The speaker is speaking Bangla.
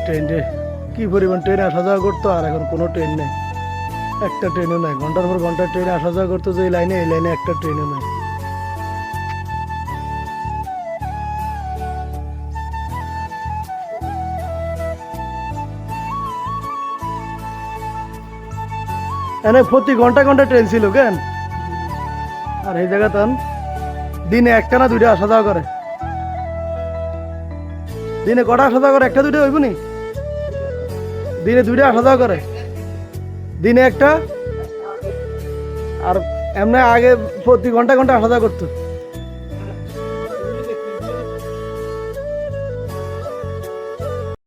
ট্রেন রে, কি পরিমাণ ট্রেনে আসা যাওয়া করতো, আর এখন কোনো ট্রেন নেই, একটা ট্রেনও নাই। ঘন্টার পর ঘন্টা ট্রেনে আসা যাওয়া করতো যে লাইনে, এই লাইনে একটা ট্রেনও নাই। এনে প্রতি ঘন্টা ঘন্টা ট্রেন ছিল কেন? আর এই জায়গা তান দিনে একটা না দুইটা আসা যাওয়া করে। দিনে কটা আসা যাওয়া করে? একটা দুইটা হইব নি? দিনে দুইটা আসা যাওয়া করে, দিনে একটা। আর এমনি আগে প্রতি ঘন্টা ঘন্টা আসা যাওয়া করতো।